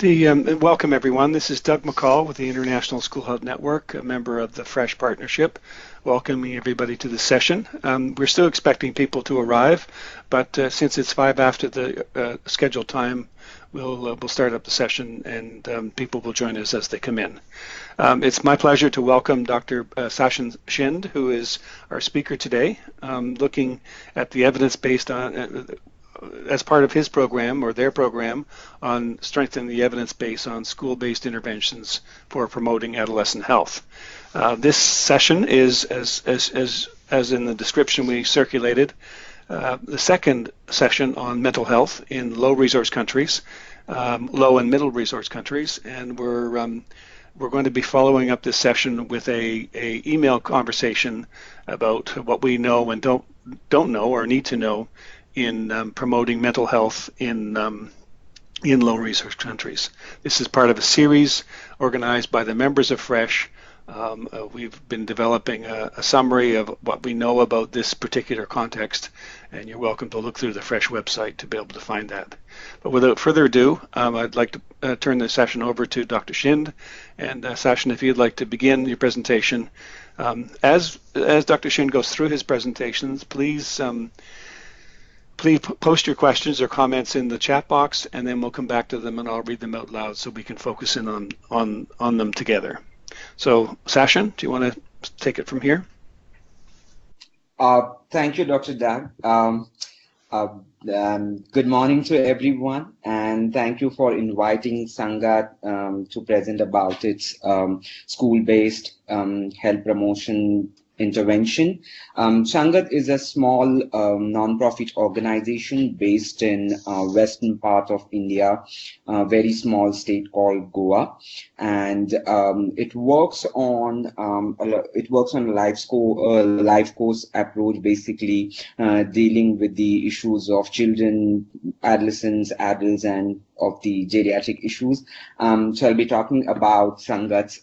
Welcome everyone. This is Doug McCall with the International School Health Network, a member of the FRESH Partnership, welcoming everybody to the session. We're still expecting people to arrive, but since it's 5 after the scheduled time, we'll start up the session and people will join us as they come in. It's my pleasure to welcome Dr. Sachin Shind, who is our speaker today, looking at the evidence-based on as part of his program or their program on strengthening the evidence base on school-based interventions for promoting adolescent health. This session is, as in the description we circulated, the second session on mental health in low-resource countries, low and middle resource countries, and we're going to be following up this session with a email conversation about what we know and don't know or need to know in promoting mental health in low resource countries. This is part of a series organized by the members of FRESH. We've been developing a summary of what we know about this particular context, and you're welcome to look through the FRESH website to be able to find that. But without further ado, I'd like to turn the session over to Dr. Shind. And Sachin, if you'd like to begin your presentation. As Dr. Shind goes through his presentations, please post your questions or comments in the chat box, and then we'll come back to them and I'll read them out loud so we can focus in on them together. So Sachin, do you want to take it from here? Thank you, Dr. Doug. Good morning to everyone, and thank you for inviting Sangat to present about its school-based health promotion intervention. Sangat is a small non-profit organization based in western part of India, a very small state called Goa, and it works on life course approach, basically dealing with the issues of children, adolescents, adults, and of the geriatric issues. So I'll be talking about Sangat's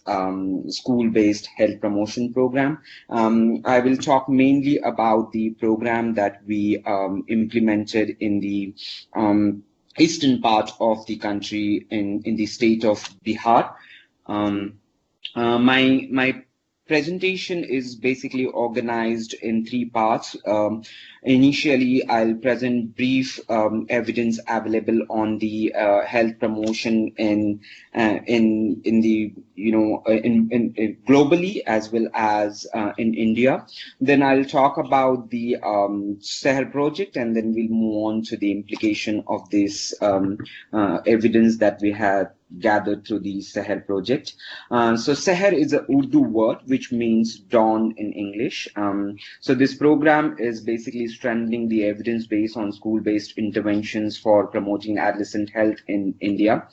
school-based health promotion program. I will talk mainly about the program that we implemented in the eastern part of the country in the state of Bihar. My presentation is basically organized in 3 parts. Initially, I'll present brief evidence available on the health promotion in globally as well as in India. Then I'll talk about the SEHER project, and then we'll move on to the implication of this evidence that we had gathered through the SEHER project. So SEHER is a Urdu word which means dawn in English. So this program is basically strengthening the evidence base on school-based interventions for promoting adolescent health in India.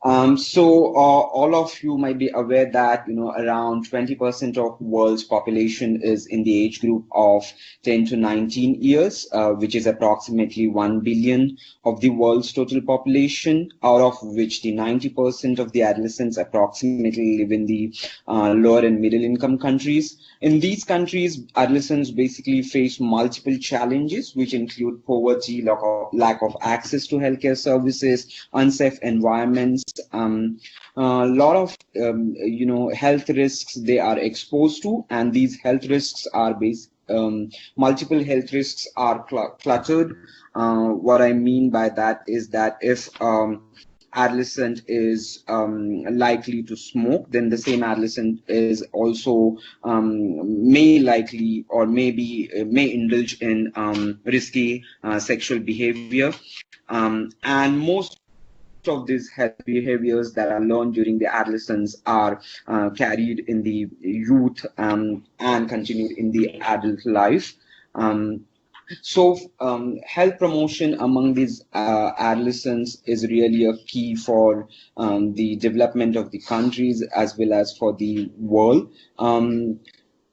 All of you might be aware that around 20% of world's population is in the age group of 10 to 19 years, which is approximately 1 billion of the world's total population, out of which the 90% of the adolescents approximately live in the lower and middle income countries. In these countries, adolescents basically face multiple challenges, which include poverty, lack of access to healthcare services, unsafe environments, a lot of health risks they are exposed to, and these health risks are multiple health risks are cluttered. What I mean by that is that if adolescent is likely to smoke, then the same adolescent is also may indulge in risky sexual behavior, and most of these health behaviors that are learned during the adolescence are carried in the youth and continued in the adult life. Health promotion among these adolescents is really a key for the development of the countries as well as for the world.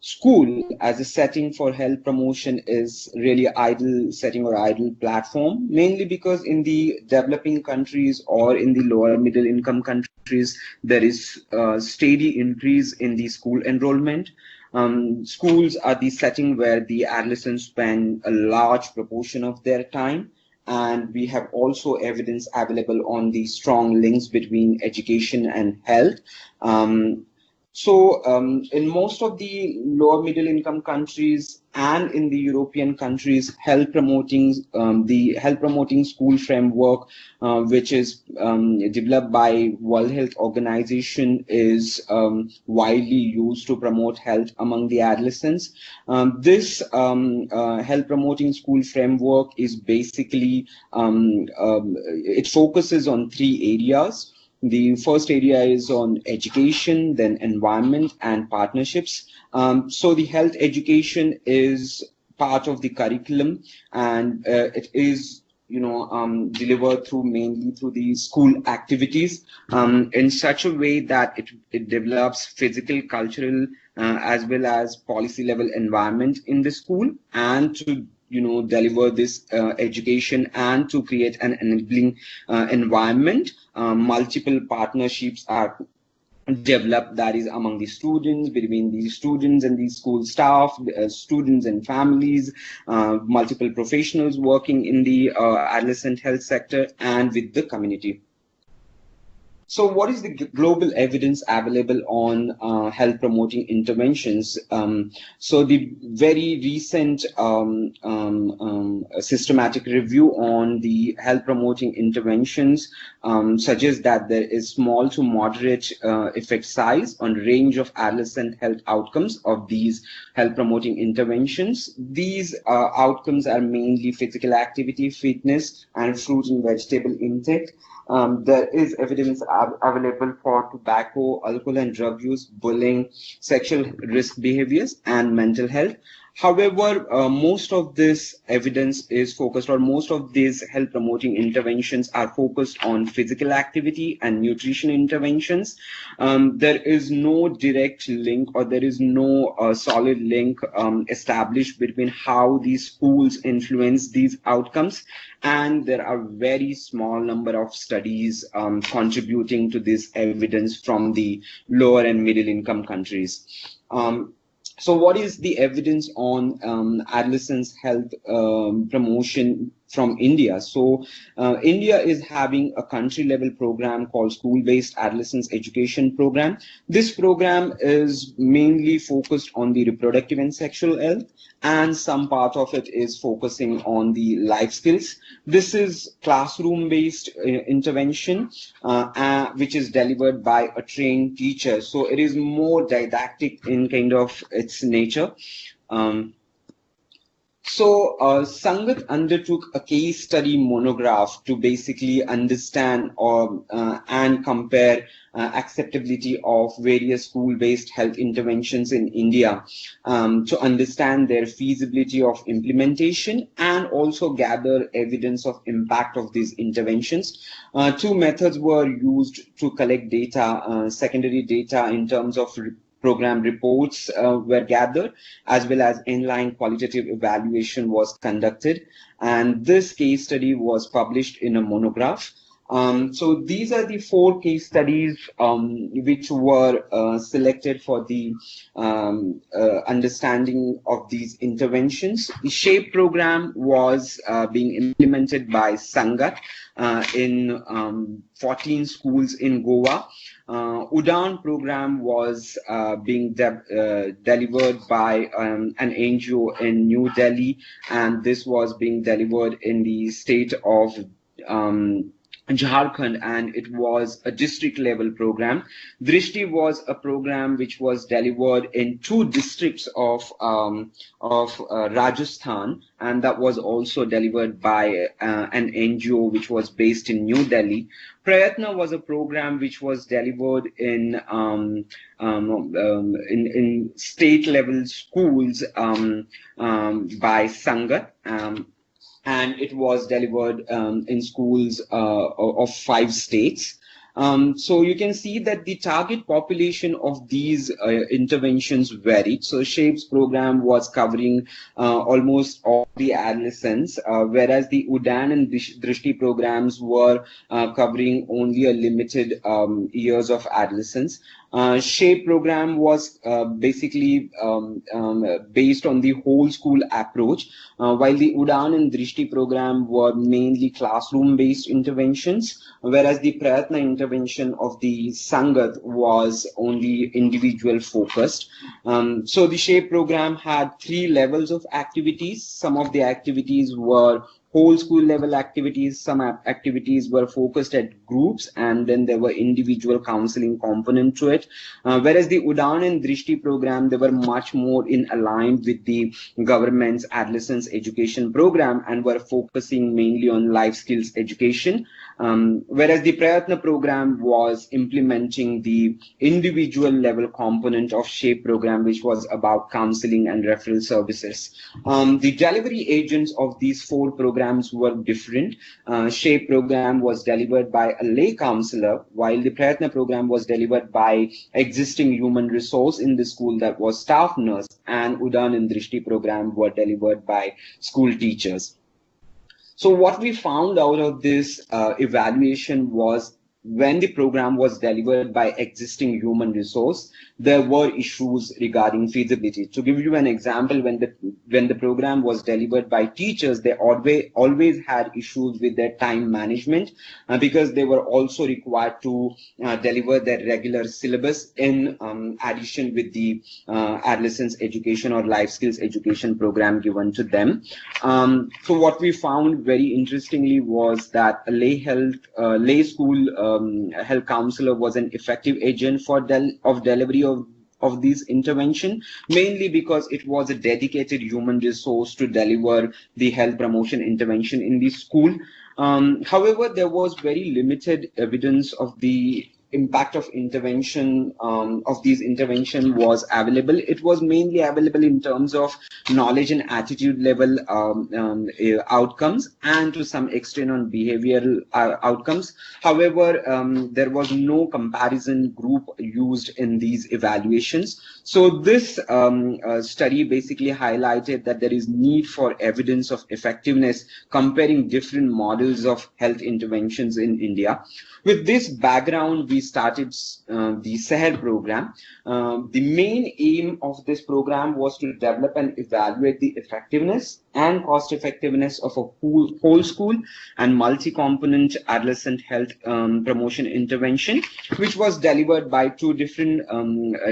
School as a setting for health promotion is really ideal setting or ideal platform, mainly because in the developing countries or in the lower middle income countries, there is a steady increase in the school enrollment. Schools are the setting where the adolescents spend a large proportion of their time. And we have also evidence available on the strong links between education and health. In most of the lower middle income countries and in the European countries, the health promoting school framework, which is developed by World Health Organization, is widely used to promote health among the adolescents. This health promoting school framework is basically, it focuses on 3 areas. The first area is on education, then environment and partnerships. So the health education is part of the curriculum, and it is delivered mainly through the school activities in such a way that it develops physical, cultural, as well as policy level environment in the school, and to deliver this education and to create an enabling environment. Multiple partnerships are developed, that is among the students, between the students and the school staff, students and families, multiple professionals working in the adolescent health sector, and with the community. So what is the global evidence available on health promoting interventions? So the very recent systematic review on the health promoting interventions suggests that there is small to moderate effect size on range of adolescent health outcomes of these health promoting interventions. These outcomes are mainly physical activity, fitness, and fruit and vegetable intake. There is evidence available for tobacco, alcohol and drug use, bullying, sexual risk behaviors, and mental health. However, most of this evidence is focused, or most of these health promoting interventions are focused on physical activity and nutrition interventions. There is no direct link, or there is no solid link established between how these schools influence these outcomes. And there are very small number of studies contributing to this evidence from the lower and middle income countries. So what is the evidence on adolescents health promotion from India? So India is having a country level program called School-Based Adolescents Education Program. This program is mainly focused on the reproductive and sexual health, and some part of it is focusing on the life skills. This is classroom-based intervention, which is delivered by a trained teacher. So it is more didactic in kind of its nature. Sangat undertook a case study monograph to basically understand and compare acceptability of various school-based health interventions in India, to understand their feasibility of implementation and also gather evidence of impact of these interventions. 2 methods were used to collect data, secondary data in terms of program reports were gathered, as well as inline qualitative evaluation was conducted. And this case study was published in a monograph. So these are the 4 case studies which were selected for the understanding of these interventions. The SHAPE program was being implemented by Sangat in 14 schools in Goa. Udan program was being delivered by an NGO in New Delhi, and this was being delivered in the state of Jharkhand, and it was a district level program. Drishti was a program which was delivered in 2 districts of Rajasthan, and that was also delivered by an NGO which was based in New Delhi. Prayatna was a program which was delivered in state level schools by Sangat. And it was delivered in schools of 5 states. So you can see that the target population of these interventions varied. So SHAPE's program was covering almost all the adolescents, whereas the Udan and Drishti programs were covering only a limited years of adolescence. SHAPE program was basically based on the whole school approach, while the Udaan and Drishti program were mainly classroom-based interventions, whereas the Prayatna intervention of the Sangat was only individual focused. So the SHAPE program had 3 levels of activities. Some of the activities were whole school level activities, some activities were focused at groups, and then there were individual counseling component to it. Whereas the Udaan and Drishti program, they were much more in aligned with the government's adolescents education program and were focusing mainly on life skills education. Whereas the Prayatna program was implementing the individual level component of SHAPE program, which was about counseling and referral services. The delivery agents of these 4 programs were different. SHAPE program was delivered by a lay counselor, while the Prayatna program was delivered by existing human resource in the school, that was staff nurse, and Udaan and Drishti program were delivered by school teachers. So what we found out of this evaluation was, when the program was delivered by existing human resource, there were issues regarding feasibility. To give you an example, when the program was delivered by teachers, they always had issues with their time management, because they were also required to deliver their regular syllabus in addition with the adolescents education or life skills education program given to them. So what we found very interestingly was that a lay school health counselor was an effective agent for delivery of this intervention, mainly because it was a dedicated human resource to deliver the health promotion intervention in the school. However, there was very limited evidence of the impact of intervention of these intervention was available. It was mainly available in terms of knowledge and attitude level outcomes, and to some extent on behavioral outcomes. However, there was no comparison group used in these evaluations. So this study basically highlighted that there is need for evidence of effectiveness comparing different models of health interventions in India. With this background, we started the SEHER program. The main aim of this program was to develop and evaluate the effectiveness and cost effectiveness of a whole school and multi-component adolescent health promotion intervention, which was delivered by 2 different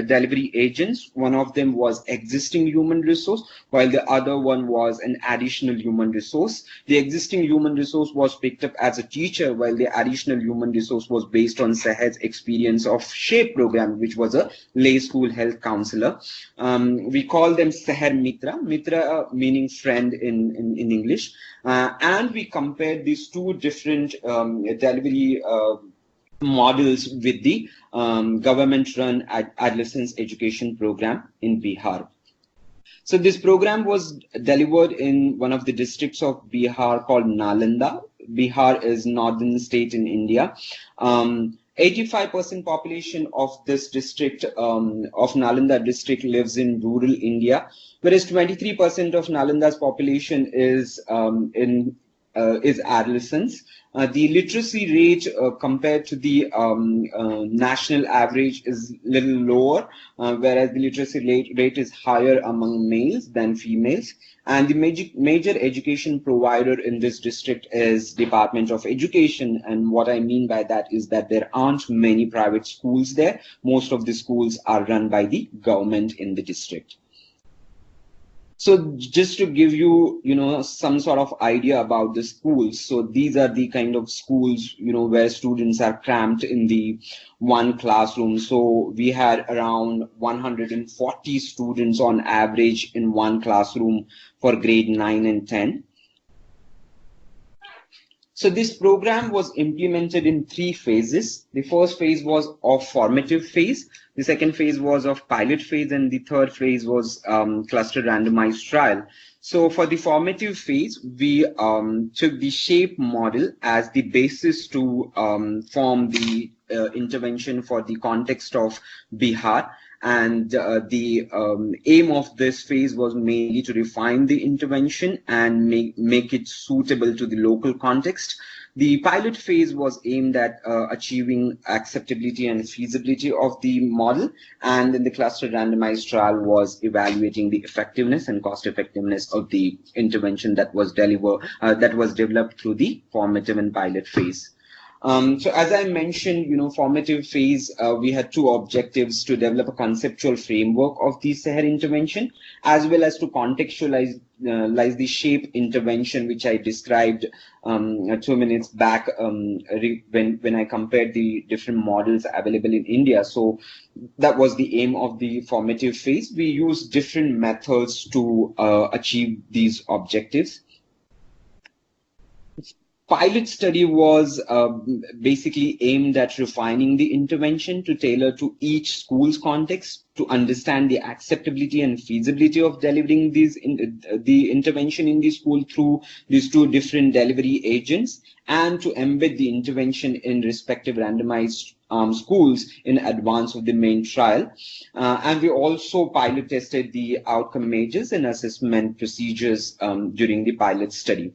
delivery agents. One of them was existing human resource, while the other one was an additional human resource. The existing human resource was picked up as a teacher, while the additional human resource was based on SEHER's experience of SHAPE program, which was a lay school health counselor. We call them SEHER Mitra meaning friend in English. And we compared these 2 different delivery models with the government-run adolescents education program in Bihar. So this program was delivered in one of the districts of Bihar called Nalanda. Bihar is northern state in India. 85% population of this district, of Nalanda district, lives in rural India, whereas 23% of Nalanda's population is adolescents. The literacy rate compared to the national average is little lower, whereas the literacy rate is higher among males than females. And the major education provider in this district is Department of Education. And what I mean by that is that there aren't many private schools there. Most of the schools are run by the government in the district. So just to give you, some sort of idea about the schools. So these are the kind of schools, where students are cramped in the one classroom. So we had around 140 students on average in one classroom for grade 9 and 10. So this program was implemented in 3 phases. The first phase was of formative phase. The second phase was of pilot phase, and the third phase was cluster randomized trial. So for the formative phase, we took the SHAPE model as the basis to form the intervention for the context of Bihar. And the aim of this phase was mainly to refine the intervention and make it suitable to the local context. The pilot phase was aimed at achieving acceptability and feasibility of the model, and then the cluster randomized trial was evaluating the effectiveness and cost effectiveness of the intervention that was developed through the formative and pilot phase. So as I mentioned, formative phase, we had two objectives: to develop a conceptual framework of the SEHER intervention, as well as to contextualize the SHAPE intervention, which I described 2 minutes back when I compared the different models available in India. So that was the aim of the formative phase. We used different methods to achieve these objectives. Pilot study was basically aimed at refining the intervention to tailor to each school's context, to understand the acceptability and feasibility of delivering the intervention in the school through these two different delivery agents, and to embed the intervention in respective randomized schools in advance of the main trial. And we also pilot tested the outcome measures and assessment procedures during the pilot study.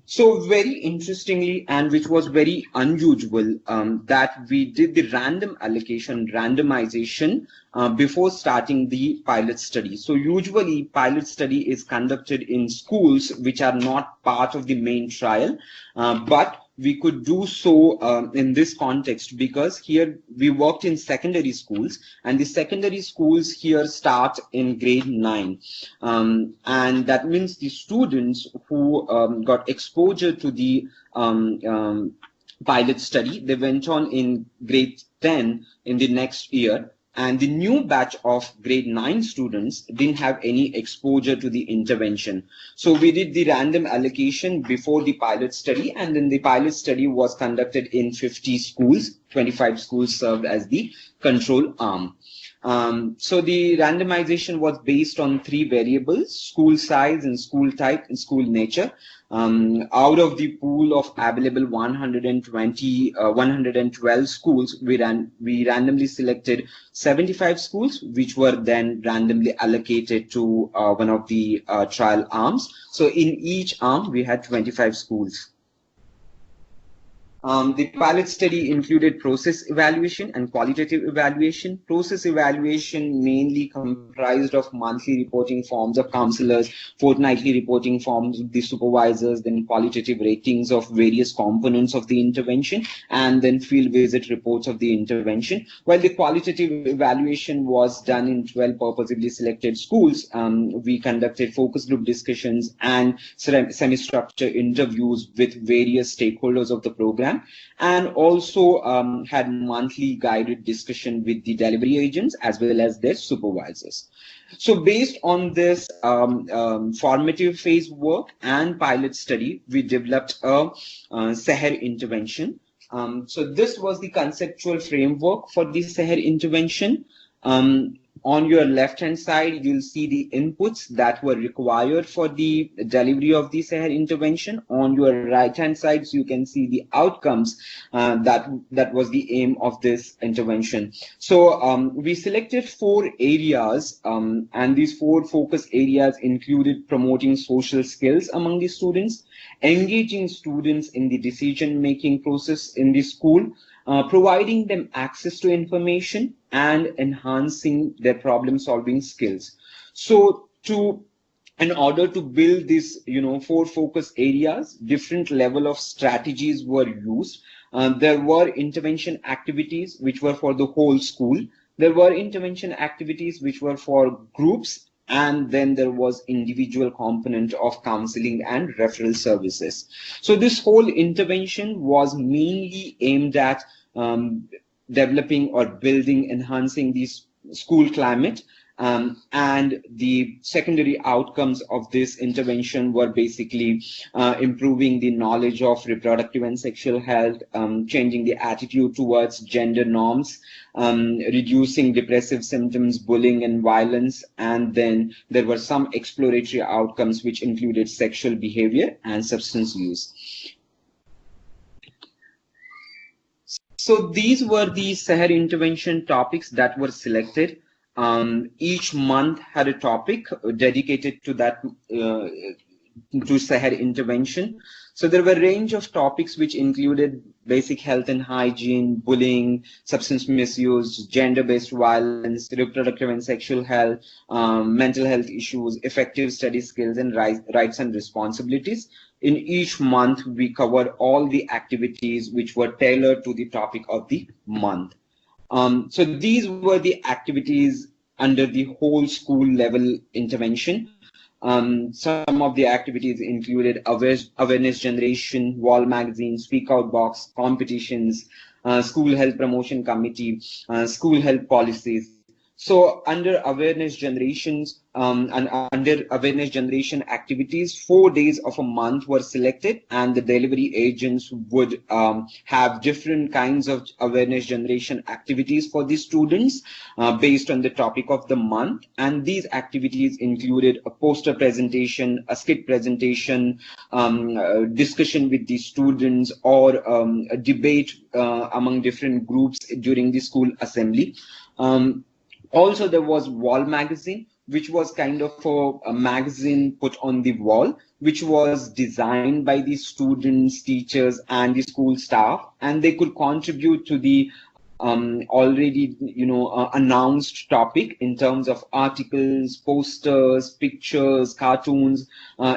So very interestingly, and which was very unusual, that we did the random allocation, randomization before starting the pilot study. So usually pilot study is conducted in schools which are not part of the main trial, but we could do so in this context because here we worked in secondary schools, and the secondary schools here start in grade 9. And that means the students who got exposure to the pilot study, they went on in grade 10 in the next year. And the new batch of grade 9 students didn't have any exposure to the intervention. So we did the random allocation before the pilot study, and then the pilot study was conducted in 50 schools. 25 schools served as the control arm. So the randomization was based on 3 variables: school size and school type and school nature. Out of the pool of available 112 schools, we randomly selected 75 schools, which were then randomly allocated to one of the trial arms. So in each arm, we had 25 schools. The pilot study included process evaluation and qualitative evaluation. Process evaluation mainly comprised of monthly reporting forms of counselors, fortnightly reporting forms of the supervisors, then qualitative ratings of various components of the intervention, and then field visit reports of the intervention. While the qualitative evaluation was done in 12 purposely selected schools, we conducted focus group discussions and semi-structured interviews with various stakeholders of the program, and also had monthly guided discussion with the delivery agents as well as their supervisors. So based on this formative phase work and pilot study, we developed a SEHER intervention. So this was the conceptual framework for the SEHER intervention. On your left-hand side, you'll see the inputs that were required for the delivery of the SEHER intervention. On your right-hand side, so you can see the outcomes that was the aim of this intervention. So we selected 4 areas, and these 4 focus areas included promoting social skills among the students, engaging students in the decision-making process in the school, providing them access to information, and enhancing their problem-solving skills. So in order to build these 4 focus areas, different level of strategies were used. There were intervention activities which were for the whole school. There were intervention activities which were for groups, and then there was individual component of counseling and referral services. So this whole intervention was mainly aimed at developing or building, enhancing the school climate, and the secondary outcomes of this intervention were basically improving the knowledge of reproductive and sexual health, changing the attitude towards gender norms, reducing depressive symptoms, bullying and violence, and then there were some exploratory outcomes which included sexual behavior and substance use. So these were the SEHER intervention topics that were selected. Each month had a topic dedicated to that to SEHER intervention. So there were a range of topics which included basic health and hygiene, bullying, substance misuse, gender-based violence, reproductive and sexual health, mental health issues, effective study skills, and rights and responsibilities. In each month, we covered all the activities which were tailored to the topic of the month. So these were the activities under the whole school level intervention. Some of the activities included awareness generation, wall magazine, speak out box, competitions, school health promotion committee, school health policies. So under awareness generations and under awareness generation activities, 4 days of a month were selected, and the delivery agents would have different kinds of awareness generation activities for the students based on the topic of the month. And these activities included a poster presentation, a skit presentation, discussion with the students, or a debate among different groups during the school assembly. Also, there was wall magazine, which was kind of a magazine put on the wall, which was designed by the students, teachers, and the school staff, and they could contribute to the already announced topic in terms of articles, posters, pictures, cartoons,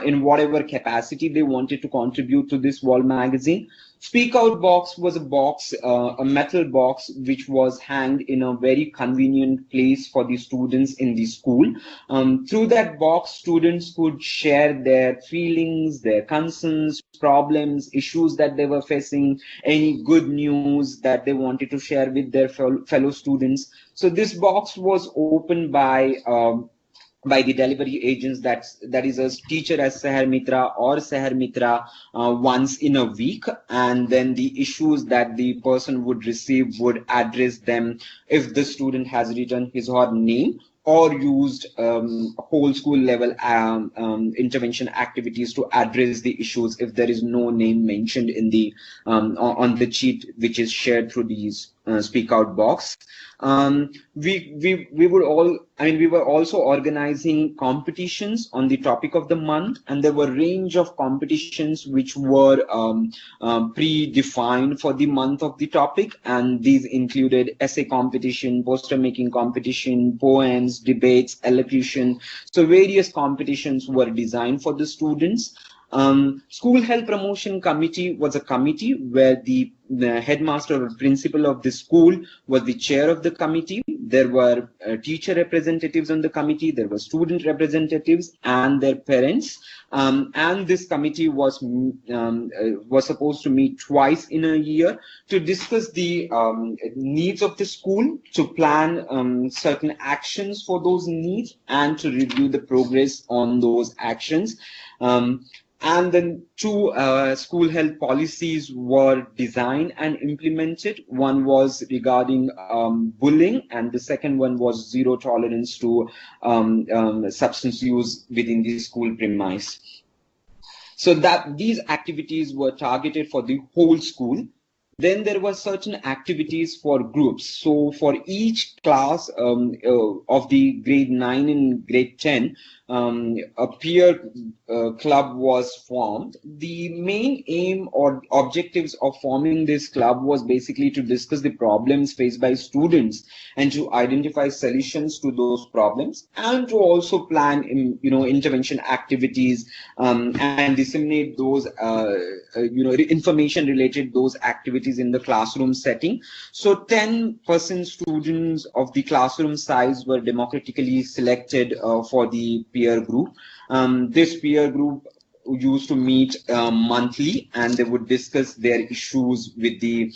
in whatever capacity they wanted to contribute to this wall magazine. Speak Out box was a box, a metal box, which was hanged in a very convenient place for the students in the school. Through that box, students could share their feelings, their concerns, problems, issues that they were facing, any good news that they wanted to share with their fellow students. So this box was opened by the delivery agents, that is a teacher as SEHER Mitra or SEHER Mitra once in a week, and then the issues that the person would receive would address them if the student has written his or her name or used whole school level intervention activities to address the issues if there is no name mentioned in the on the sheet which is shared through these speak out box. We were also organizing competitions on the topic of the month, and there were a range of competitions which were predefined for the month of the topic, and these included essay competition, poster making competition, poems, debates, elocution. So various competitions were designed for the students. School Health Promotion Committee was a committee where the headmaster or principal of the school was the chair of the committee. There were teacher representatives on the committee, there were student representatives and their parents. And this committee was supposed to meet twice in a year to discuss the needs of the school, to plan certain actions for those needs, and to review the progress on those actions. And then two school health policies were designed and implemented. One was regarding bullying, and the second one was zero tolerance to substance use within the school premise. So that these activities were targeted for the whole school. Then there were certain activities for groups. So for each class of the grade 9 and grade 10, a peer club was formed. The main aim or objectives of forming this club was basically to discuss the problems faced by students and to identify solutions to those problems, and to also plan intervention activities and disseminate those information related those activities in the classroom setting. So 10% students of the classroom size were democratically selected for the peer group. This peer group used to meet monthly, and they would discuss their issues with the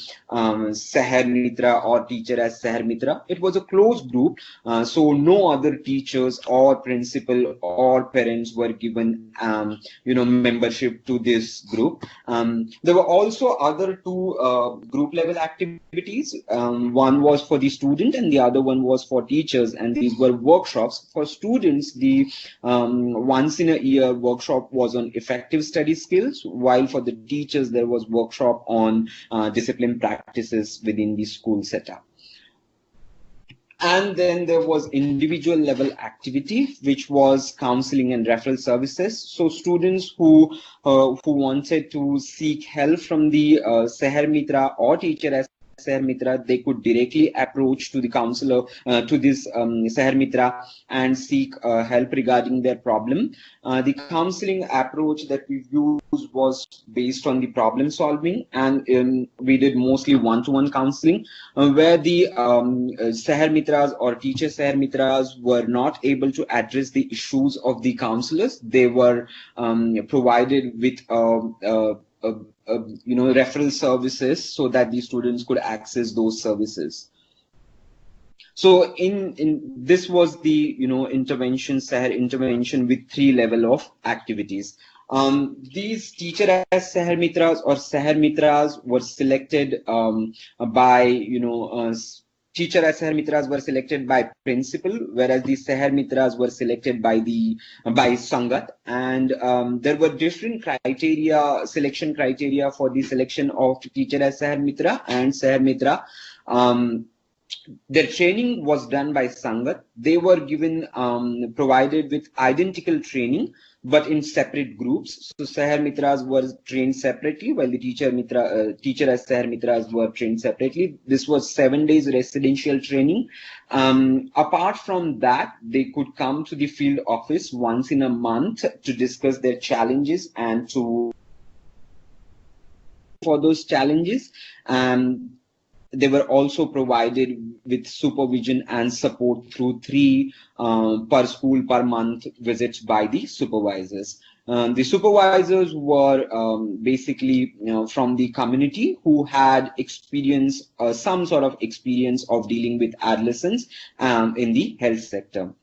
SEHER Mitra or teacher as SEHER Mitra. It was a closed group, so no other teachers or principal or parents were given membership to this group. There were also other two group level activities. One was for the student and the other one was for teachers, and these were workshops. For students, the once in a year workshop was on effective study skills, while for the teachers there was workshop on discipline practices within the school setup. And then there was individual level activity, which was counseling and referral services. So students who wanted to seek help from the SEHER Mitra or teacher as SEHER Mitra, they could directly approach to the counselor, to this SEHER Mitra, and seek help regarding their problem. The counseling approach that we used was based on the problem solving, and we did mostly one-to-one counseling, where the SEHER Mitras or teacher SEHER Mitras were not able to address the issues of the counselors. They were provided with referral services so that the students could access those services. So in this was the intervention, SEHER intervention with 3 level of activities. These teacher as SEHER Mitras or SEHER Mitras were selected by teacher as SEHER Mitras were selected by principal, whereas the SEHER Mitras were selected by Sangat. And there were different selection criteria for the selection of teacher as SEHER Mitra and SEHER Mitra. Their training was done by Sangat. They were given provided with identical training, but in separate groups. So SEHER Mitras were trained separately, while the teacher as SEHER Mitras were trained separately. This was 7 days residential training. Apart from that, they could come to the field office once in a month to discuss their challenges and for those challenges. They were also provided with supervision and support through 3 per school per month visits by the supervisors. The supervisors were basically from the community who had experience, some sort of experience of dealing with adolescents in the health sector.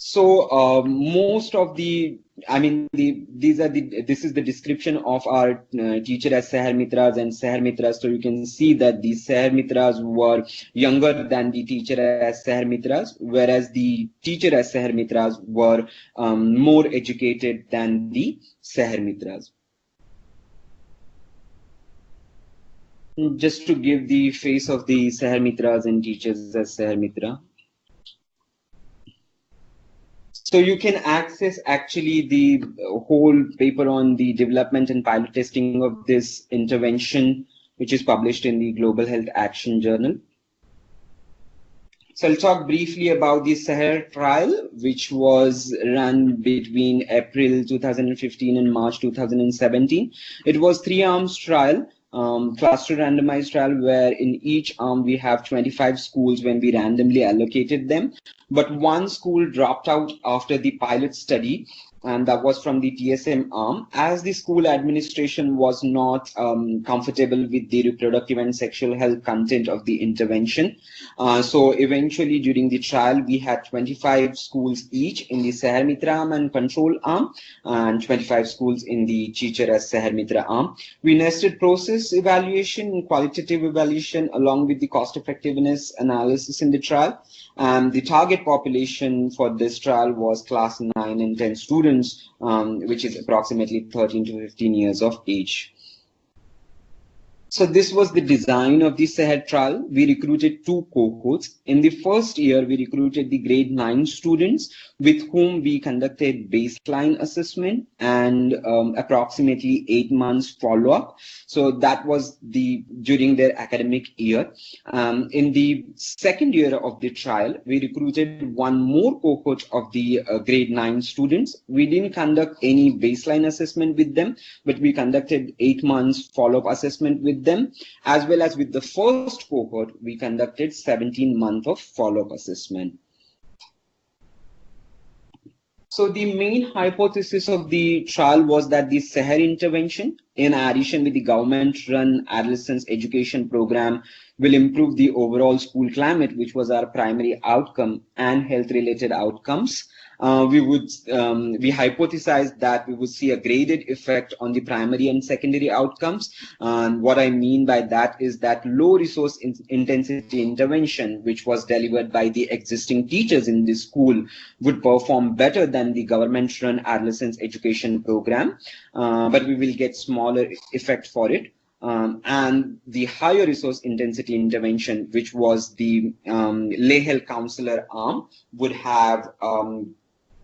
So most of the, this is the description of our teacher as SEHER Mitras and SEHER Mitras. So you can see that the SEHER Mitras were younger than the teacher as SEHER Mitras, whereas the teacher as SEHER Mitras were more educated than the SEHER Mitras. Just to give the face of the SEHER Mitras and teachers as SEHER Mitra. So you can access actually the whole paper on the development and pilot testing of this intervention, which is published in the Global Health Action Journal. So I'll talk briefly about the SEHER trial, which was run between April 2015 and March 2017. It was 3 arms trial. Cluster randomized trial, where in each arm we have 25 schools when we randomly allocated them. But 1 school dropped out after the pilot study, and that was from the TSM arm, as the school administration was not comfortable with the reproductive and sexual health content of the intervention. So eventually during the trial, we had 25 schools each in the SEHER Mitra arm and control arm, and 25 schools in the teacher as SEHER Mitra arm. We nested process evaluation, qualitative evaluation, along with the cost effectiveness analysis in the trial. The target population for this trial was class 9 and 10 students, which is approximately 13 to 15 years of age. So this was the design of the SEHER trial. We recruited 2 cohorts. In the first year, we recruited the grade 9 students with whom we conducted baseline assessment and approximately 8 months follow-up. So that was during their academic year. In the second year of the trial, we recruited 1 more cohort of the grade 9 students. We didn't conduct any baseline assessment with them, but we conducted 8 months follow-up assessment with them, as well as with the first cohort, we conducted 17 months of follow-up assessment. So the main hypothesis of the trial was that the SEHER intervention, in addition with the government-run adolescents education program, will improve the overall school climate, which was our primary outcome, and health-related outcomes. We hypothesized that we would see a graded effect on the primary and secondary outcomes. And what I mean by that is that low resource intensity intervention, which was delivered by the existing teachers in the school, would perform better than the government-run adolescents education program, but we will get smaller effect for it. and the higher resource intensity intervention, which was the lay health counselor arm, would have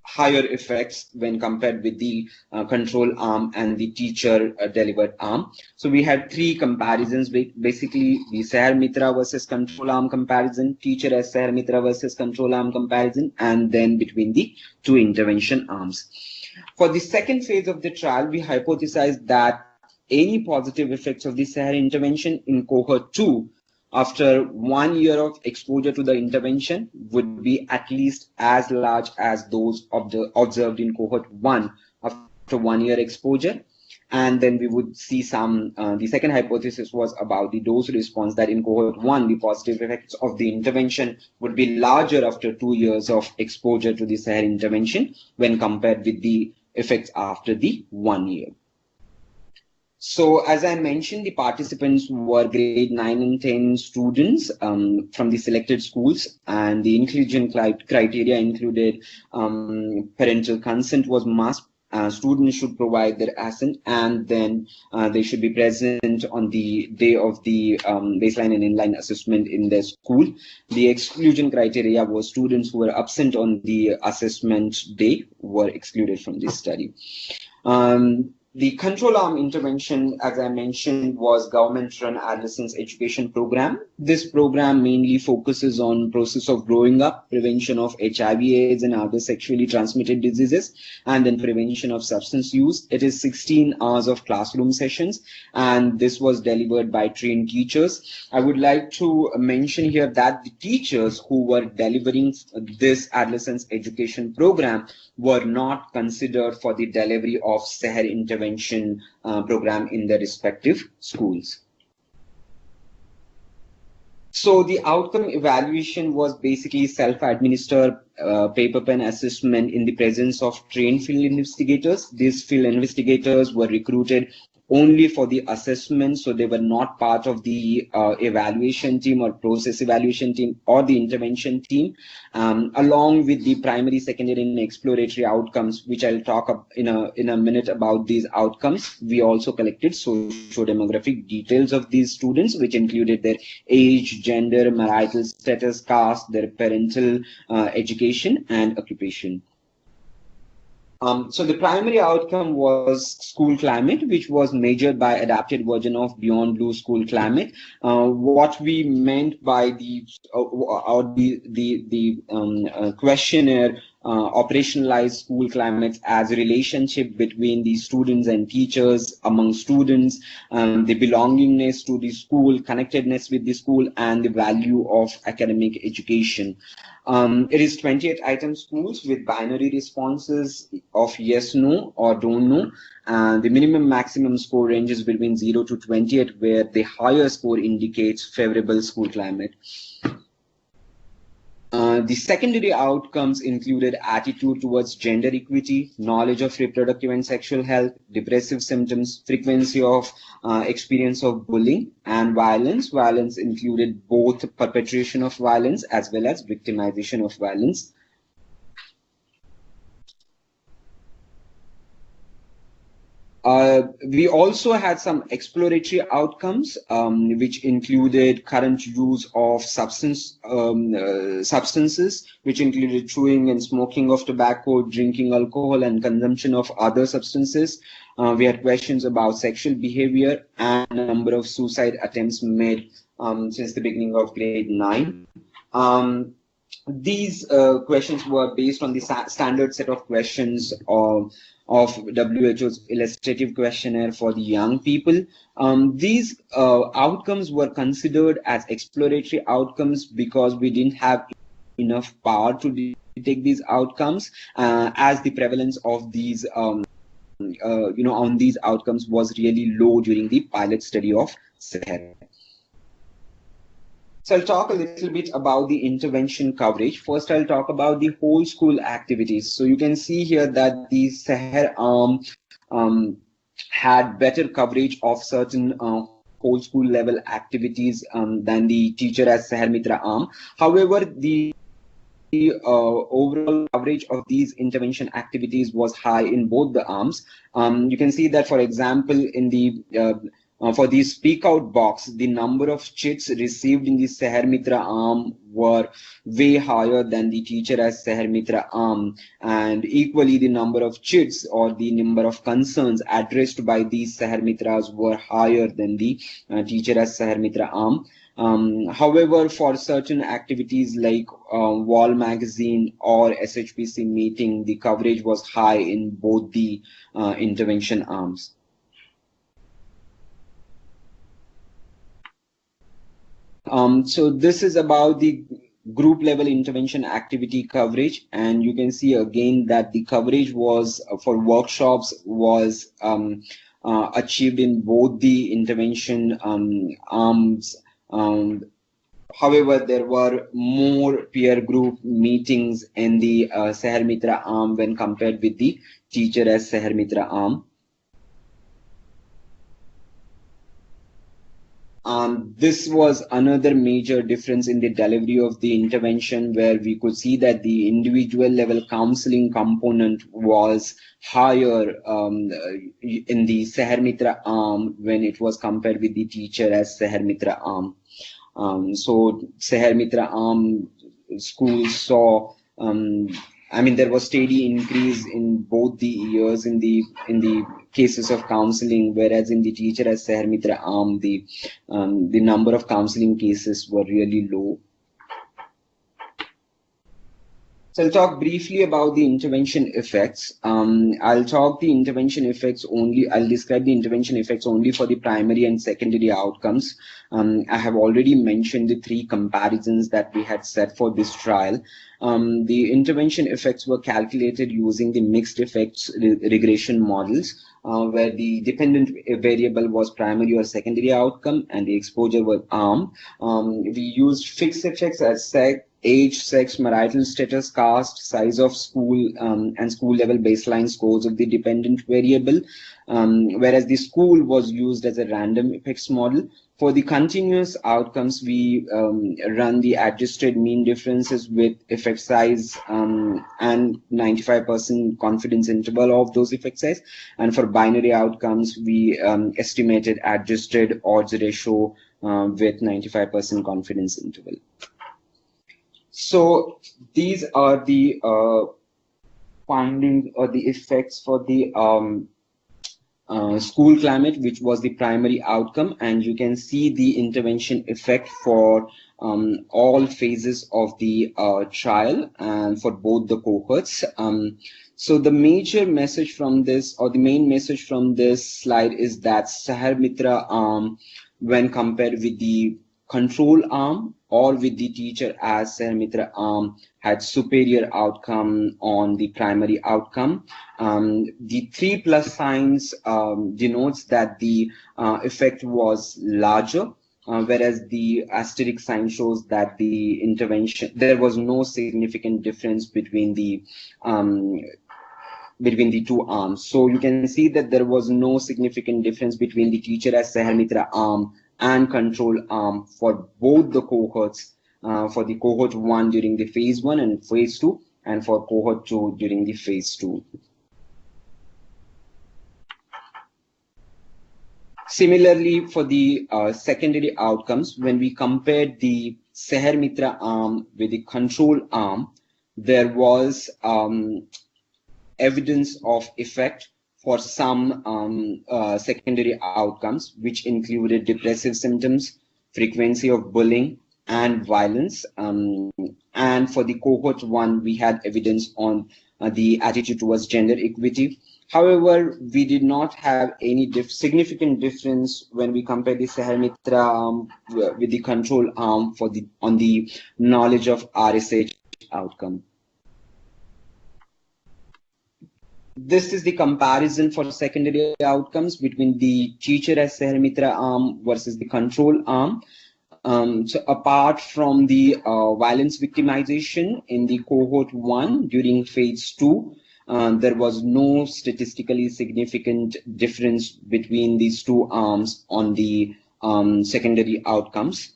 higher effects when compared with the control arm and the teacher delivered arm. So we had three comparisons, basically the SEHER Mitra versus control arm comparison, teacher as SEHER Mitra versus control arm comparison, and then between the two intervention arms. For the second phase of the trial, we hypothesized that any positive effects of the SEHER intervention in cohort 2 after 1 year of exposure to the intervention would be at least as large as those observed in cohort 1 after 1 year exposure. And then we would see some, the second hypothesis was about the dose response, that in cohort 1, the positive effects of the intervention would be larger after 2 years of exposure to the SEHER intervention when compared with the effects after the 1 year. So as I mentioned, the participants were grade 9 and 10 students from the selected schools, and the inclusion criteria included parental consent was must. Students should provide their assent, and then they should be present on the day of the baseline and inline assessment in their school. The exclusion criteria was students who were absent on the assessment day were excluded from this study. The control arm intervention, as I mentioned, was government-run adolescents education program. This program mainly focuses on process of growing up, prevention of HIV/AIDS and other sexually transmitted diseases, and then prevention of substance use. It is 16 hours of classroom sessions, and this was delivered by trained teachers. I would like to mention here that the teachers who were delivering this adolescents education program were not considered for the delivery of SEHER intervention program in their respective schools. So the outcome evaluation was basically self-administered paper pen assessment in the presence of trained field investigators. These field investigators were recruited only for the assessment, so they were not part of the evaluation team or process evaluation team or the intervention team, along with the primary, secondary, and exploratory outcomes, which I'll talk in a minute about these outcomes. We also collected socio-demographic details of these students, which included their age, gender, marital status, caste, their parental education, and occupation. So the primary outcome was school climate, which was measured by adapted version of Beyond Blue School Climate. What we meant by the questionnaire operationalized school climates as a relationship between the students and teachers, among students, the belongingness to the school, connectedness with the school, and the value of academic education. It is 28 item schools with binary responses of yes, no, or don't know. The minimum maximum score ranges between 0 to 28, where the higher score indicates favorable school climate. The secondary outcomes included attitude towards gender equity, knowledge of reproductive and sexual health, depressive symptoms, frequency of experience of bullying, and violence. Violence included both perpetration of violence as well as victimization of violence. We also had some exploratory outcomes, which included current use of substances, which included chewing and smoking of tobacco, drinking alcohol, and consumption of other substances. We had questions about sexual behavior and a number of suicide attempts made since the beginning of grade 9. These questions were based on the standard set of questions of WHO's illustrative questionnaire for the young people. These outcomes were considered as exploratory outcomes because we didn't have enough power to detect these outcomes, as the prevalence of these on these outcomes was really low during the pilot study of SEHER. So I'll talk a little bit about the intervention coverage. First, I'll talk about the whole school activities. So you can see here that the SEHER arm had better coverage of certain whole school level activities than the teacher as SEHER Mitra arm. However, the overall coverage of these intervention activities was high in both the arms. You can see that, for example, in the For the speak out box, the number of chits received in the SEHER Mitra arm were way higher than the teacher as SEHER Mitra arm, and equally the number of chits or the number of concerns addressed by these SEHER Mitras were higher than the teacher as SEHER Mitra arm. However, for certain activities like wall magazine or SHPC meeting, the coverage was high in both the intervention arms. So this is about the group level intervention activity coverage, and you can see again that the coverage was for workshops was achieved in both the intervention arms. However, there were more peer group meetings in the SEHER Mitra arm when compared with the teacher as SEHER Mitra arm. This was another major difference in the delivery of the intervention, where we could see that the individual level counseling component was higher in the SEHER Mitra arm when it was compared with the teacher as SEHER Mitra arm. So SEHER Mitra arm schools saw, there was steady increase in both the years in the cases of counseling, whereas in the teacher as SEHER Mitra arm, the number of counseling cases were really low. So I'll talk briefly about the intervention effects. I'll describe the intervention effects only for the primary and secondary outcomes. I have already mentioned the three comparisons that we had set for this trial. The intervention effects were calculated using the mixed effects regression models, where the dependent variable was primary or secondary outcome and the exposure was arm. We used fixed effects as age, sex, marital status, caste, size of school, and school level baseline scores of the dependent variable, whereas the school was used as a random effects model. For the continuous outcomes, we run the adjusted mean differences with effect size and 95% confidence interval of those effect size. And for binary outcomes, we estimated adjusted odds ratio with 95% confidence interval. So these are the findings or the effects for the school climate, which was the primary outcome, and you can see the intervention effect for all phases of the trial and for both the cohorts. So the major message from this, or the main message from this slide, is that SEHER Mitra arm, when compared with the control arm or with the teacher as SEHER Mitra arm, had superior outcome on the primary outcome. The 3+ signs denotes that the effect was larger, whereas the asterisk sign shows that the intervention, there was no significant difference between the two arms. So you can see that there was no significant difference between the teacher as SEHER Mitra arm and control arm for both the cohorts, for the cohort 1 during the phase 1 and phase 2, and for cohort 2 during the phase 2. Similarly, for the secondary outcomes, when we compared the SEHER Mitra arm with the control arm, there was evidence of effect for some secondary outcomes, which included depressive symptoms, frequency of bullying, and violence. And for the cohort 1, we had evidence on the attitude towards gender equity. However, we did not have any significant difference when we compared the SEHER Mitra arm with the control arm on the knowledge of RSH outcome. This is the comparison for secondary outcomes between the teacher as SEHER Mitra arm versus the control arm. So apart from the violence victimization in the cohort 1 during phase 2, there was no statistically significant difference between these two arms on the secondary outcomes.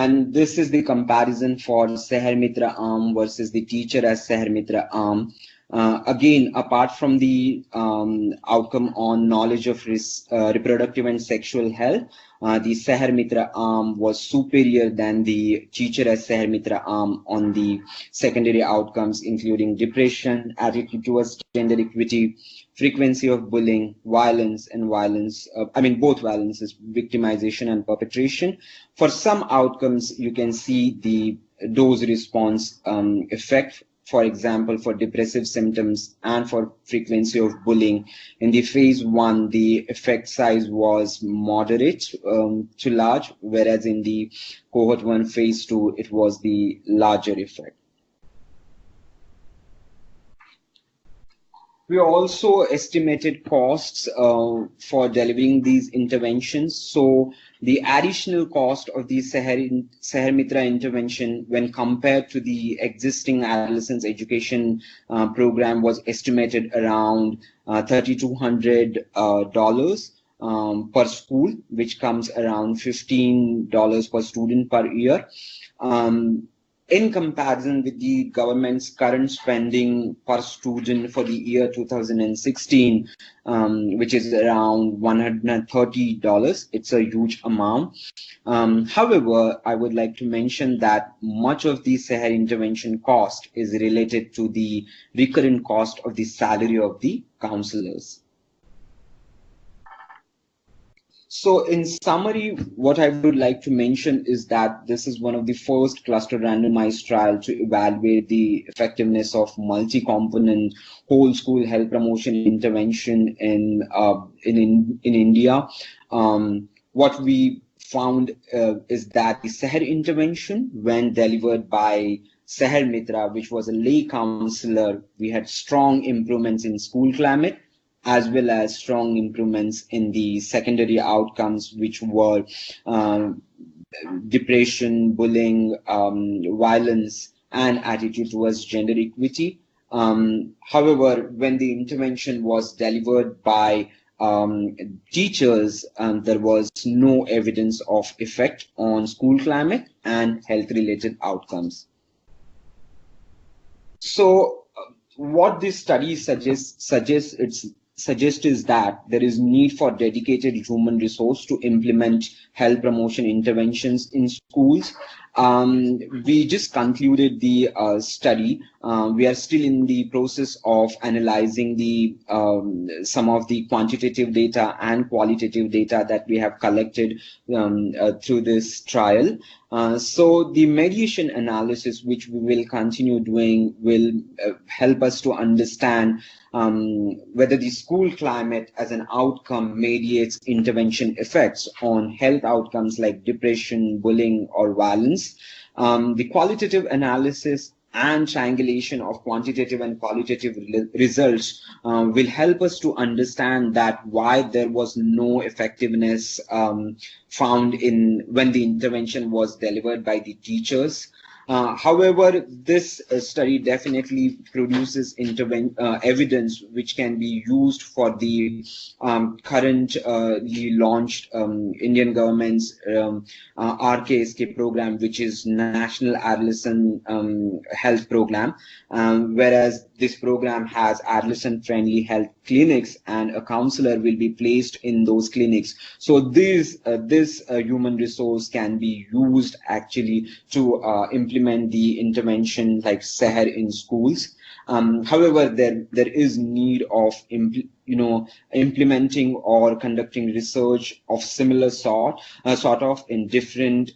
And this is the comparison for SEHER Mitra arm versus the teacher as SEHER Mitra arm. Again, apart from the outcome on knowledge of reproductive and sexual health, the SEHER Mitra arm was superior than the teacher as SEHER Mitra arm on the secondary outcomes, including depression, attitude towards gender equity, frequency of bullying, violence, and both violences, victimization and perpetration. For some outcomes, you can see the dose response effect. For example, for depressive symptoms and for frequency of bullying. In the phase 1, the effect size was moderate to large, whereas in the cohort 1 phase 2, it was the larger effect. We also estimated costs for delivering these interventions. So the additional cost of the SEHER Mitra intervention when compared to the existing adolescents education program was estimated around $3,200 per school, which comes around $15 per student per year. In comparison with the government's current spending per student for the year 2016, which is around $130, it's a huge amount. However, I would like to mention that much of the SEHER intervention cost is related to the recurrent cost of the salary of the counselors. So in summary, what I would like to mention is that this is one of the first cluster randomized trial to evaluate the effectiveness of multi-component whole school health promotion intervention in India. What we found is that the SEHER intervention, when delivered by SEHER Mitra, which was a lay counselor, we had strong improvements in school climate, as well as strong improvements in the secondary outcomes, which were depression, bullying, violence, and attitude towards gender equity. However, when the intervention was delivered by teachers, there was no evidence of effect on school climate and health-related outcomes. So what this study suggests is that there is need for dedicated human resource to implement health promotion interventions in schools. We just concluded the study. We are still in the process of analyzing the some of the quantitative data and qualitative data that we have collected through this trial. So the mediation analysis, which we will continue doing, will help us to understand whether the school climate as an outcome mediates intervention effects on health outcomes like depression, bullying, or violence. The qualitative analysis and triangulation of quantitative and qualitative results will help us to understand that why there was no effectiveness found in when the intervention was delivered by the teachers. However, this study definitely produces evidence which can be used for the currently launched Indian government's RKSK program, which is National Adolescent Health Program, whereas this program has adolescent-friendly health clinics and a counselor will be placed in those clinics. So this human resource can be used actually to implement the intervention like SEHER in schools. However, there is need of implementing or conducting research of similar sort of in different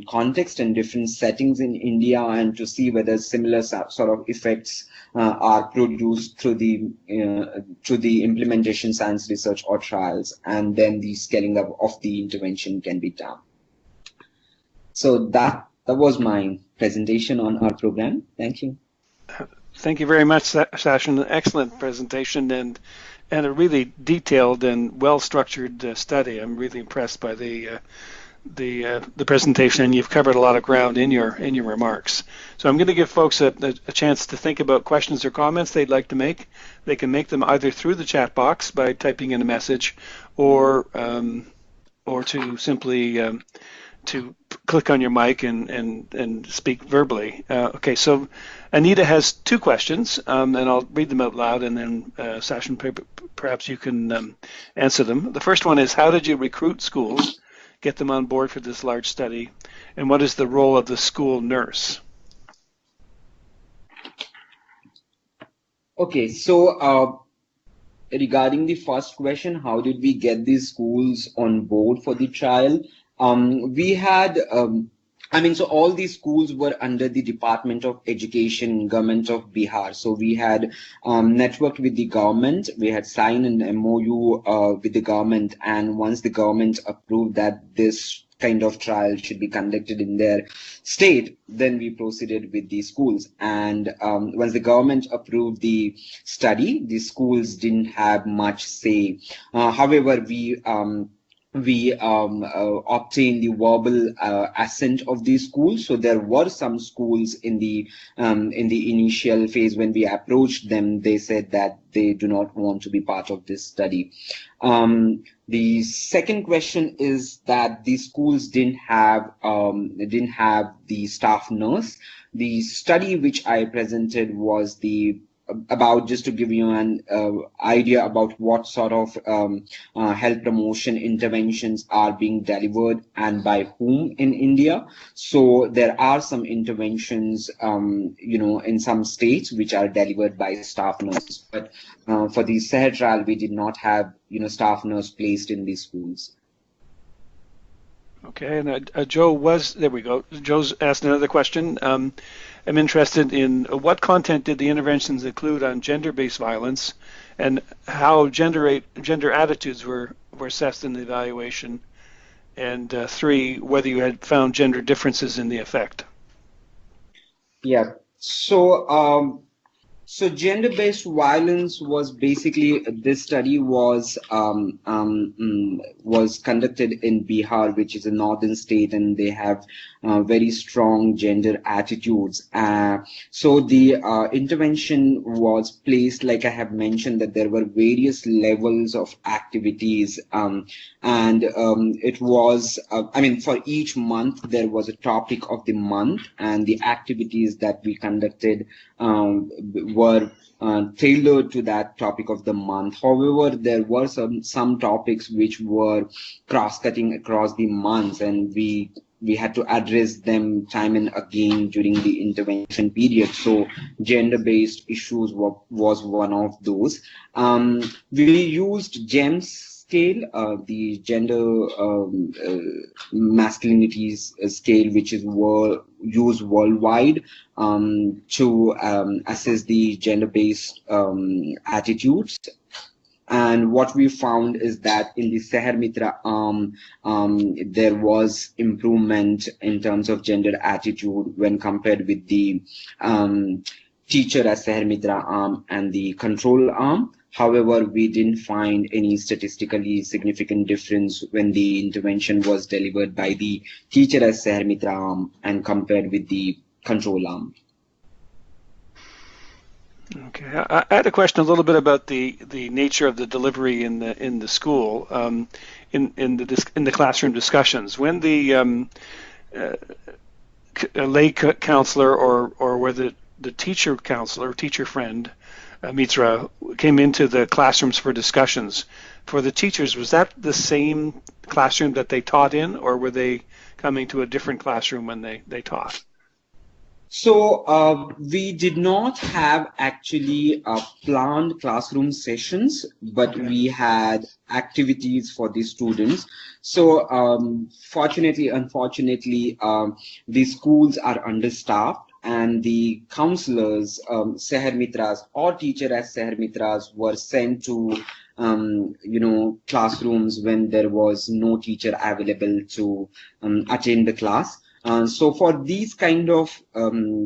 contexts and different settings in India, and to see whether similar sort of effects are produced through the implementation science research or trials, and then the scaling up of the intervention can be done. So that was my presentation on our program. Thank you. Thank you very much, Sachin. An excellent presentation and a really detailed and well-structured study. I'm really impressed by the presentation, and you've covered a lot of ground in your remarks. So I'm going to give folks a chance to think about questions or comments they'd like to make. They can make them either through the chat box by typing in a message, or to simply click on your mic and speak verbally. Okay, so Anita has two questions, and I'll read them out loud, and then Sachin, perhaps you can answer them. The first one is, how did you recruit schools, get them on board for this large study, and what is the role of the school nurse? Okay, so regarding the first question, how did we get these schools on board for the trial? We had, so all these schools were under the Department of Education, Government of Bihar. So we had networked with the government. We had signed an MOU with the government, and once the government approved that this kind of trial should be conducted in their state, then we proceeded with the schools. And once the government approved the study, the schools didn't have much say. However, we obtained the verbal assent of these schools. So there were some schools in the initial phase when we approached them. They said that they do not want to be part of this study. The second question is that the schools didn't have the staff nurse. The study which I presented was about, just to give you an idea about what sort of health promotion interventions are being delivered and by whom in India. So there are some interventions, in some states which are delivered by staff nurses. But for the SEHER trial, we did not have, staff nurse placed in these schools. Okay, and there we go. Joe's asked another question. I'm interested in what content did the interventions include on gender-based violence, and how gender attitudes were assessed in the evaluation, and 3, whether you had found gender differences in the effect. Yeah, so gender-based violence was basically, this study was conducted in Bihar, which is a northern state, and they have very strong gender attitudes. So the intervention was placed, like I have mentioned, that there were various levels of activities, and it was, for each month there was a topic of the month, and the activities that we conducted were tailored to that topic of the month. However, there were some topics which were cross-cutting across the months, and we had to address them time and again during the intervention period. So gender-based issues was one of those. We used GEMS scale, the gender masculinities scale, which is used worldwide to assess the gender-based attitudes. And what we found is that in the SEHER Mitra arm, there was improvement in terms of gender attitude when compared with the teacher as SEHER Mitra arm and the control arm. However, we didn't find any statistically significant difference when the intervention was delivered by the teacher as SEHER Mitra arm and compared with the control arm. Okay, I had a question a little bit about the nature of the delivery in the school, in the classroom discussions. When the lay counselor or whether the teacher counselor, teacher friend, Mitra, came into the classrooms for discussions, for the teachers, was that the same classroom that they taught in, or were they coming to a different classroom when they taught? So we did not have actually planned classroom sessions, but we had activities for the students. So unfortunately, the schools are understaffed, and the counselors, SEHER Mitras or teacher as SEHER Mitras, were sent to classrooms when there was no teacher available to attend the class. So for these kind of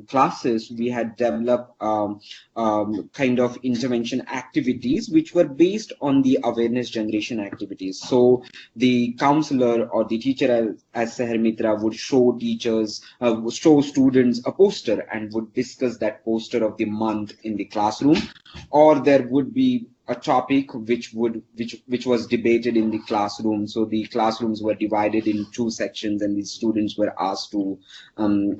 classes, we had developed kind of intervention activities which were based on the awareness generation activities. So the counselor or the teacher as SEHER Mitra would show students a poster and would discuss that poster of the month in the classroom, or there would be a topic which was debated in the classroom. So the classrooms were divided in two sections, and the students were asked to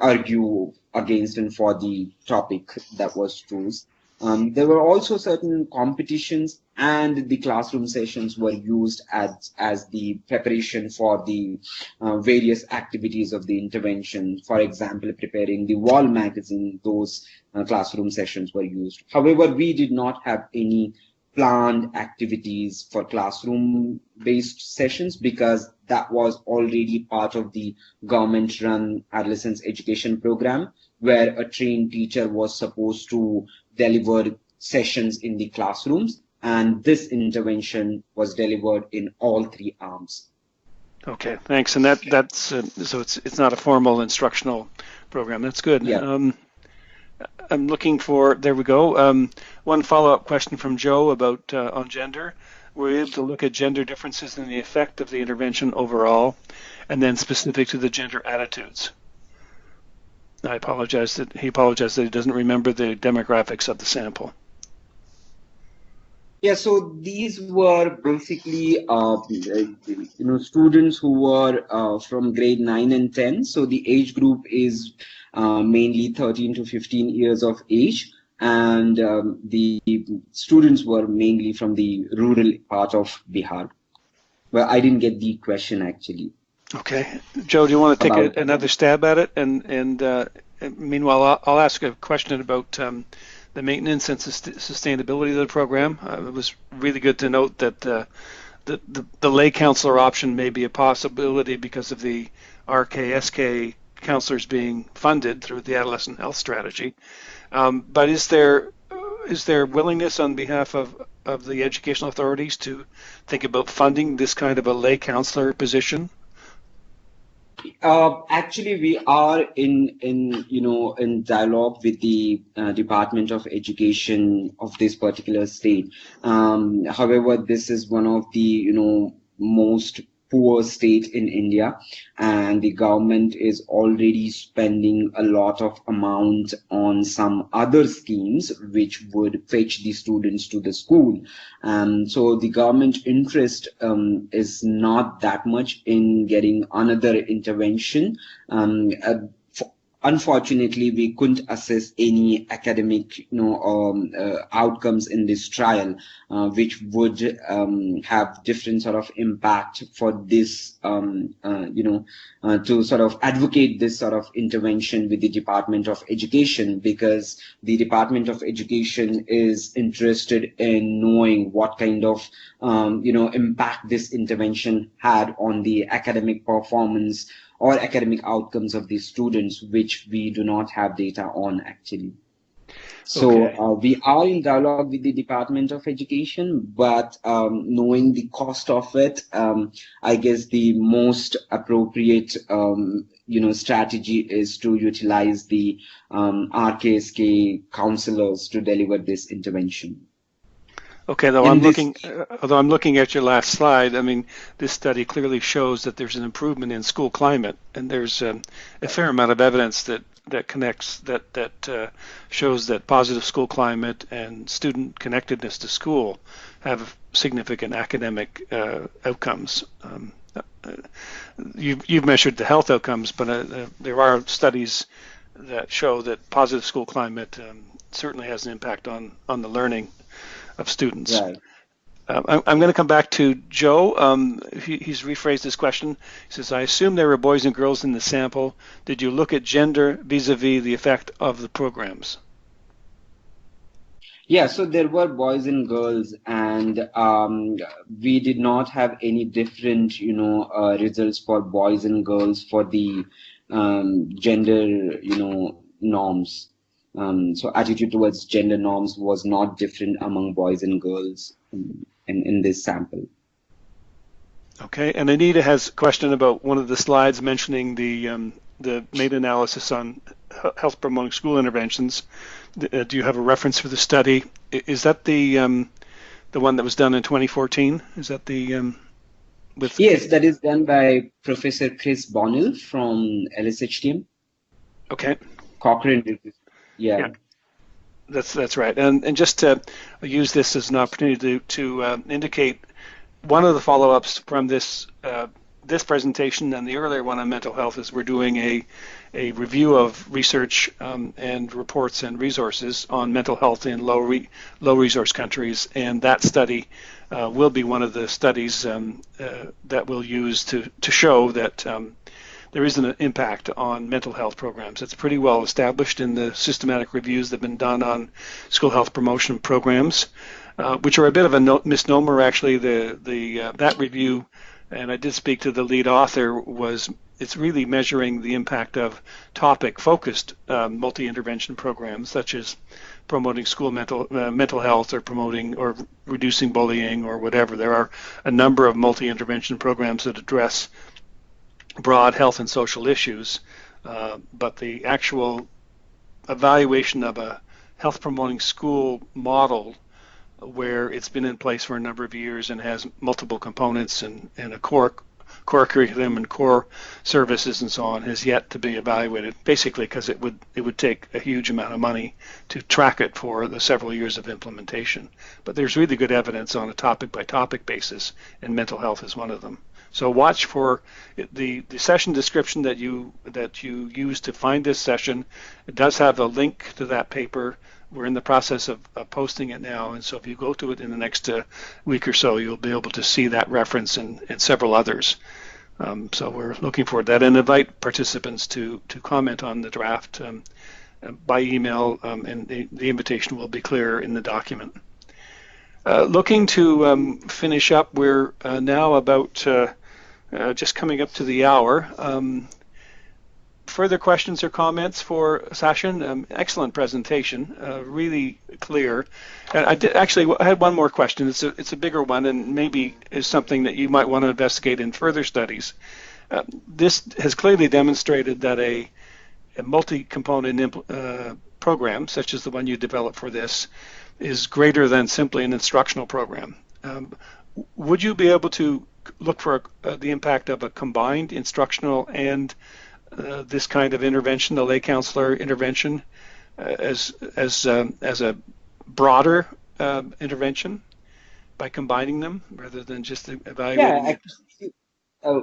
argue against and for the topic that was chosen. There were also certain competitions, and the classroom sessions were used as the preparation for the various activities of the intervention. For example, preparing the wall magazine, those classroom sessions were used. However, we did not have any planned activities for classroom-based sessions because that was already part of the government-run adolescents education program, where a trained teacher was supposed to deliver sessions in the classrooms, and this intervention was delivered in all three arms. Okay, thanks. And that's so it's not a formal instructional program. That's good. Yeah. I'm looking for, there we go. One follow-up question from Joe about on gender. Were you able to look at gender differences in the effect of the intervention overall, and then specific to the gender attitudes? He apologized that he doesn't remember the demographics of the sample. Yeah, so these were basically students who were from grade 9 and 10. So the age group is mainly 13 to 15 years of age, and the students were mainly from the rural part of Bihar. Well, I didn't get the question actually. Okay, Joe, do you want to take another stab at it? And meanwhile, I'll ask a question about the maintenance and sustainability of the program. It was really good to note that the lay counselor option may be a possibility because of the RKSK counselors being funded through the adolescent health strategy. But is there willingness on behalf of the educational authorities to think about funding this kind of a lay counselor position? Actually, we are in dialogue with the Department of Education of this particular state. However, this is one of the most poor state in India, and the government is already spending a lot of amount on some other schemes which would fetch the students to the school. So the government interest is not that much in getting another intervention. Unfortunately, we couldn't assess any academic outcomes in this trial, which would have different sort of impact for this, to sort of advocate this sort of intervention with the Department of Education, because the Department of Education is interested in knowing what kind of impact this intervention had on the academic performance or academic outcomes of these students, which we do not have data on actually. So we are in dialogue with the Department of Education, but knowing the cost of it, I guess the most appropriate strategy is to utilize the RKSK counselors to deliver this intervention. Okay, though I'm looking at your last slide, I mean, this study clearly shows that there's an improvement in school climate, and there's a fair amount of evidence that shows that positive school climate and student connectedness to school have significant academic outcomes. You've measured the health outcomes, but there are studies that show that positive school climate certainly has an impact on the learning of students. Right. I'm going to come back to Joe. He's rephrased his question. He says, I assume there were boys and girls in the sample. Did you look at gender vis-a-vis the effect of the programs? Yeah, so there were boys and girls, and we did not have any different, results for boys and girls for the gender, norms. So attitude towards gender norms was not different among boys and girls in this sample. Okay, and Anita has a question about one of the slides mentioning the meta-analysis on health promoting school interventions. Do you have a reference for the study? Is that the one that was done in 2014? Is that the Yes, that is done by Professor Chris Bonnell from LSH team. Okay. Cochrane. Yeah. That's right. And just to use this as an opportunity to indicate one of the follow-ups from this presentation and the earlier one on mental health is we're doing a review of research and reports and resources on mental health in low resource countries, and that study will be one of the studies that we'll use to show that there is an impact on mental health programs. It's pretty well established in the systematic reviews that have been done on school health promotion programs, which are a bit of a misnomer actually. That review, and I did speak to the lead author, it's really measuring the impact of topic-focused multi-intervention programs, such as promoting school mental health or promoting or reducing bullying or whatever. There are a number of multi-intervention programs that address broad health and social issues, but the actual evaluation of a health promoting school model where it's been in place for a number of years and has multiple components and a core curriculum and core services and so on has yet to be evaluated, basically because it would take a huge amount of money to track it for the several years of implementation. But there's really good evidence on a topic by topic basis, and mental health is one of them. So watch for the session description that you use to find this session. It does have a link to that paper. We're in the process of posting it now, and so if you go to it in the next week or so, you'll be able to see that reference and several others. So we're looking forward to that, and invite participants to comment on the draft by email, and the invitation will be clear in the document. Looking to finish up, we're now about just coming up to the hour. Further questions or comments for Sachin? Excellent presentation, really clear. And I had one more question. It's a bigger one, and maybe is something that you might want to investigate in further studies. This has clearly demonstrated that a multi-component program, such as the one you developed for this, is greater than simply an instructional program. Would you be able to look for the impact of a combined instructional and this kind of intervention, the lay counselor intervention, as a broader intervention by combining them rather than just evaluating? Yeah, actually,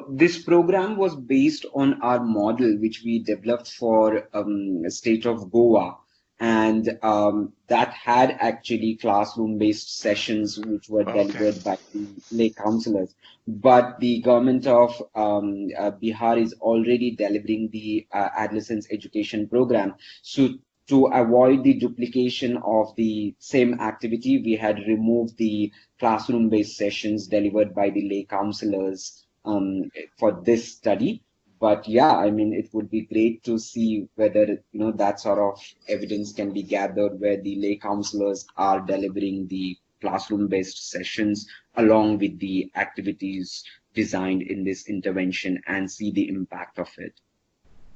this program was based on our model, which we developed for the state of Goa. And that had actually classroom-based sessions which were delivered by the lay counselors. But the government of Bihar is already delivering the adolescents education program. So to avoid the duplication of the same activity, we had removed the classroom-based sessions delivered by the lay counselors for this study. But yeah, I mean, it would be great to see whether that sort of evidence can be gathered where the lay counselors are delivering the classroom-based sessions along with the activities designed in this intervention and see the impact of it.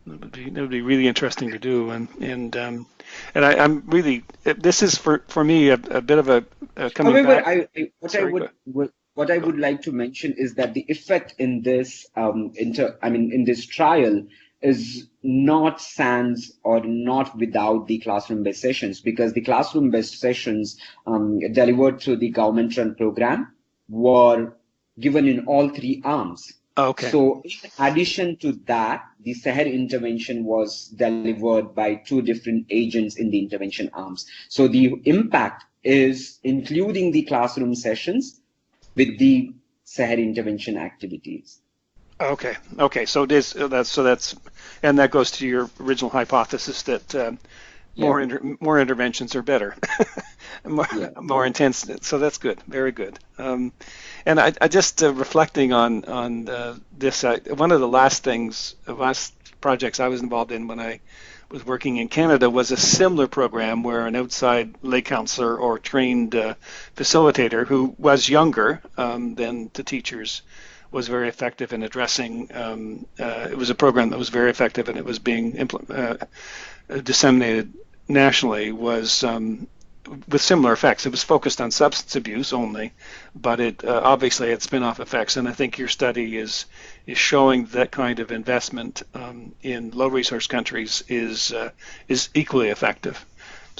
That would be really interesting to do, and I'm really, this is for me a bit of a coming However, back. What I would like to mention is that the effect in this in this trial is not sans or not without the classroom-based sessions, because the classroom-based sessions delivered through the government-run program were given in all three arms. Okay. So in addition to that, the SEHER intervention was delivered by two different agents in the intervention arms. So the impact is including the classroom sessions with the SEHER intervention activities. Okay. So that goes to your original hypothesis that more interventions are better, more intense. So that's good, very good. And I just reflecting on this. One of the last projects I was involved in when I was working in Canada was a similar program where an outside lay counselor or trained facilitator who was younger than the teachers was very effective in addressing. It was a program that was very effective, and it was being disseminated nationally, was with similar effects. It was focused on substance abuse only, but it obviously had spin-off effects, and I think your study is showing that kind of investment in low-resource countries is equally effective.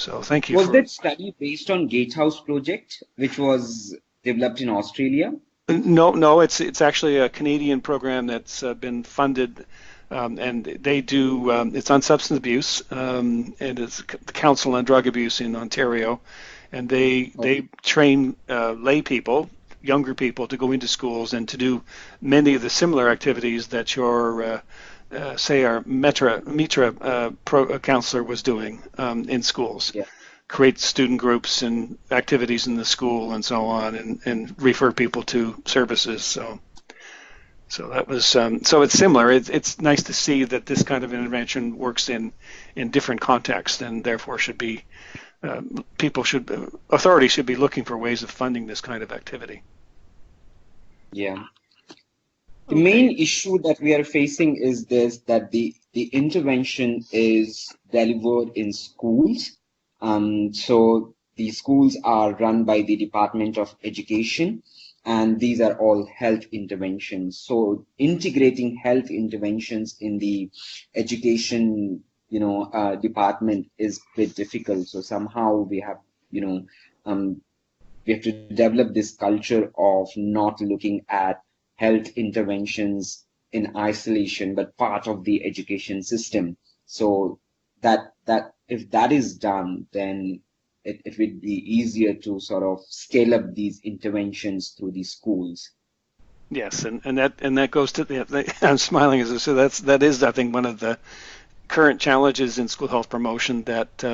So thank you Was for. that study based on Gatehouse Project, which was developed in Australia? No, it's actually a Canadian program that's been funded, and they do. It's on substance abuse, and it's the Council on Drug Abuse in Ontario, and they train lay people, younger people, to go into schools and to do many of the similar activities that your say our Mitra counselor was doing in schools. Yeah. Create student groups and activities in the school and so on, and refer people to services. So that was so it's similar. It's nice to see that this kind of intervention works in different contexts, and therefore should be authorities should be looking for ways of funding this kind of activity. Yeah. The main issue that we are facing is this, that the intervention is delivered in schools. So the schools are run by the Department of Education, and these are all health interventions. So integrating health interventions in the education, department is a bit difficult. So somehow we have, we have to develop this culture of not looking at health interventions in isolation, but part of the education system. So that if that is done, then it would be easier to sort of scale up these interventions through the schools. Yes, and that goes to the. I'm smiling as I say that is I think one of the current challenges in school health promotion that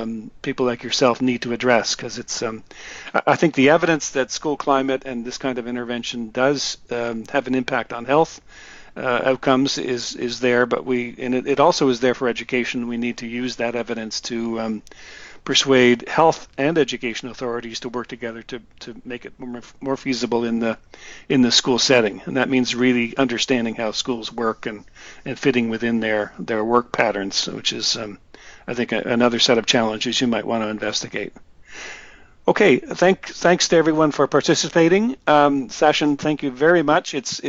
people like yourself need to address, because it's I think the evidence that school climate and this kind of intervention does have an impact on health outcomes is there, but it also is there for education. We need to use that evidence to persuade health and education authorities to work together to make it more feasible in the school setting, and that means really understanding how schools work and fitting within their work patterns, which is I think another set of challenges you might want to investigate. Okay, thanks to everyone for participating. Sachin, thank you very much. It's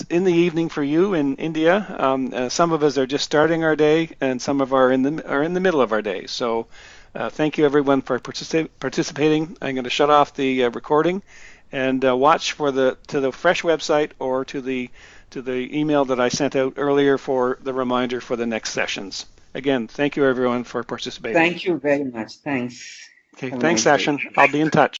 in the evening for you in India. Some of us are just starting our day, and some of are in the middle of our day. So, thank you everyone for participating. I'm going to shut off the recording, and watch to the Fresh website or to the email that I sent out earlier for the reminder for the next sessions. Again, thank you everyone for participating. Thank you very much. Thanks. Okay, thanks, Sachin. I'll be in touch.